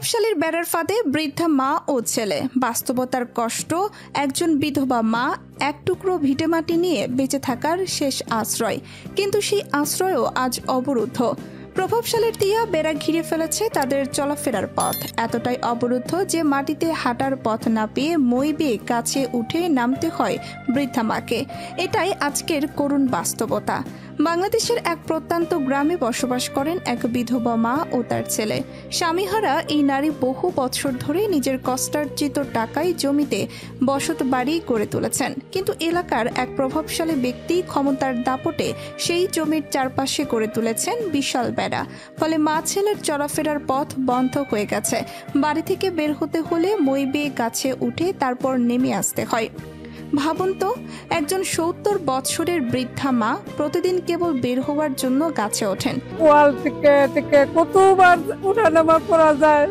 প্রভাবশালীর বেড়ার ফাঁদে বৃদ্ধা মা ও ছেলে, বাস্তবতার কষ্ট, একজন বিধবা মা এক টুকরো ভিটেমাটি নিয়ে বেঁচে থাকার শেষ আশ্রয়, কিন্তু সেই আশ্রয়ও আজ অবরুদ্ধ। প্রভাবশালীর টিয়া বেড়া ঘিরে ফেলেছে তাদের চলাফেরার পথ, এতটাই অবরুদ্ধ যে মাটিতে হাঁটার পথ না পেয়ে মই বেয়ে গাছে উঠে নামতে হয় বৃদ্ধা মাকে। এটাই আজকের করুণ বাস্তবতা। বাংলাদেশের এক প্রত্যন্ত গ্রামে বসবাস করেন এক বিধবা মা ও তার ছেলে। স্বামীহারা এই নারী বহু বছর ধরে নিজের কষ্টার্জিত টাকায় জমিতে বসত বাড়ি গড়ে তুলেছেন, কিন্তু এলাকার এক প্রভাবশালী ব্যক্তি ক্ষমতার দাপটে সেই জমির চারপাশে গড়ে তুলেছেন বিশাল বেড়া। ফলে মা ছেলের চলাফেরার পথ বন্ধ হয়ে গেছে। বাড়ি থেকে বের হতে হলে মই বেয়ে গাছে উঠে তারপর নেমে আসতে হয়। ভাবুন তো, একজন ৭০ বছরের বৃদ্ধা মা প্রতিদিন কেবল বের হওয়ার জন্য গাছে ওঠেন। ওয়াল থেকে কতবার উঠানামা করা যায়,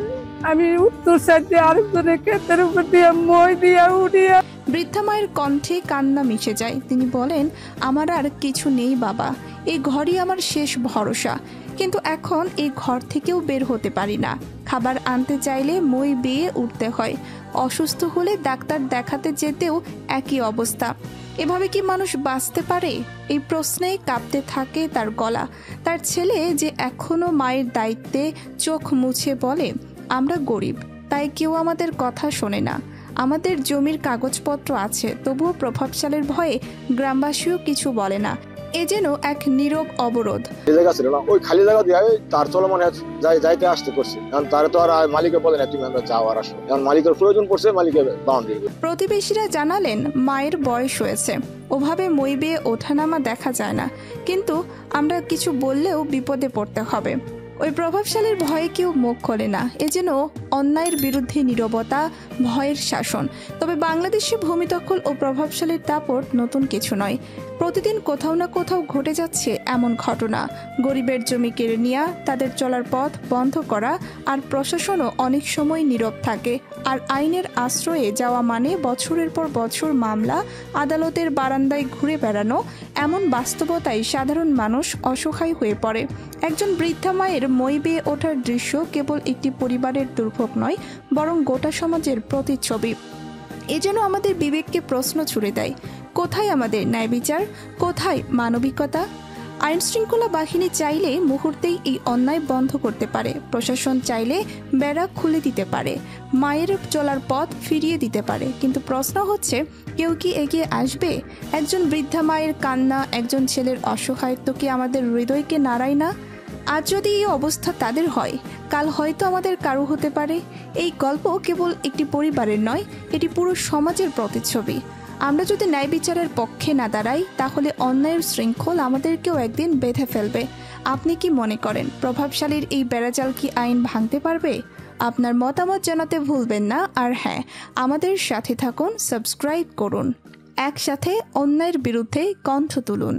আমি উত্তর সাইডে আরেকজনের ক্ষেতের উপর দিয়ে মই দিয়া উঠিয়া। বৃদ্ধা মায়ের কণ্ঠে কান্না মিশে যায়। তিনি বলেন, আমার আর কিছু নেই বাবা, এই ঘরই আমার শেষ ভরসা, কিন্তু এখন এই ঘর থেকেও বের হতে পারি না। খাবার আনতে চাইলে মই বেয়ে উঠতে হয়, অসুস্থ হলে ডাক্তার দেখাতে যেতেও একই অবস্থা। এভাবে কি মানুষ বাঁচতে পারে? এই প্রশ্নে কাঁপতে থাকে তার গলা। তার ছেলে যে এখনো মায়ের দায়িত্বে চোখ মুছে বলে, আমরা গরিব, তাই কেউ আমাদের কথা শোনে না। আমাদের জমির কাগজপত্র আছে, তবুও প্রভাবশালীর ভয়ে গ্রামবাসীও কিছু বলে না। এ যেন এক নীরব অবরোধ। জায়গা ছিল না, ওই খালি জায়গা দিয়ে তার চলমান যাইতে আসতে করছে, কারণ তারা তো আর মালিকে বলে না তুমি আমরা যাও আর আসো, কারণ মালিকের প্রয়োজন পড়ছে, মালিকের বাউন্ডারি। প্রতিবেশীরা জানালেন মায়ের বয়স হয়েছে, ওভাবে মই বেয়ে ওঠানামা দেখা যায় না, কিন্তু আমরা কিছু বললেও বিপদে পড়তে হবে। ওই প্রভাবশালীর ভয়ে কেউ মুখ খোলে না। এ যেন অন্যায়ের বিরুদ্ধে নীরবতা, ভয়ের শাসন। তবে বাংলাদেশে ভূমি দখল ও প্রভাবশালীর দাপট নতুন কিছু নয়। প্রতিদিন কোথাও না কোথাও ঘটে যাচ্ছে এমন ঘটনা। গরিবের জমি কেড়ে নেওয়া, তাদের চলার পথ বন্ধ করা, আর প্রশাসনও অনেক সময় নীরব থাকে। আর আইনের আশ্রয়ে যাওয়া মানে বছরের পর বছর মামলা, আদালতের বারান্দায় ঘুরে বেড়ানো। এমন বাস্তবতায় সাধারণ মানুষ অসহায় হয়ে পড়ে। একজন বৃদ্ধা মায়ের মই বেয়ে ওঠার দৃশ্য কেবল একটি পরিবারের দুর্ভোগ নয়, বরং গোটা সমাজের প্রতিচ্ছবি। এজন্য আমাদের বিবেককে প্রশ্ন ছুড়ে দেয়, কোথায় আমাদের ন্যায় বিচার, কোথায় মানবিকতা? আইন শৃঙ্খলা বাহিনী চাইলে মুহূর্তেই এই অন্যায় বন্ধ করতে পারে, প্রশাসন চাইলে বেড়া খুলে দিতে পারে, মায়ের চলার পথ ফিরিয়ে দিতে পারে, কিন্তু প্রশ্ন হচ্ছে, কেউ কি এগিয়ে আসবে? একজন বৃদ্ধা মায়ের কান্না, একজন ছেলের অসহায়ত্ব কি আমাদের হৃদয়কে নাড়ায় না? আজ যদি এই অবস্থা তাদের হয়, কাল হয়তো আমাদের কারো হতে পারে। এই গল্প কেবল একটি পরিবারের নয়, এটি পুরো সমাজের প্রতিচ্ছবি। আমরা যদি ন্যায় বিচারের পক্ষে না দাঁড়াই, তাহলে অন্যায়ের শৃঙ্খল আমাদেরকেও একদিন বেঁধে ফেলবে। আপনি কি মনে করেন, প্রভাবশালীর এই বেড়াজাল কি আইন ভাঙতে পারবে? আপনার মতামত জানাতে ভুলবেন না। আর হ্যাঁ, আমাদের সাথে থাকুন, সাবস্ক্রাইব করুন, একসাথে অন্যায়ের বিরুদ্ধে কণ্ঠ তুলুন।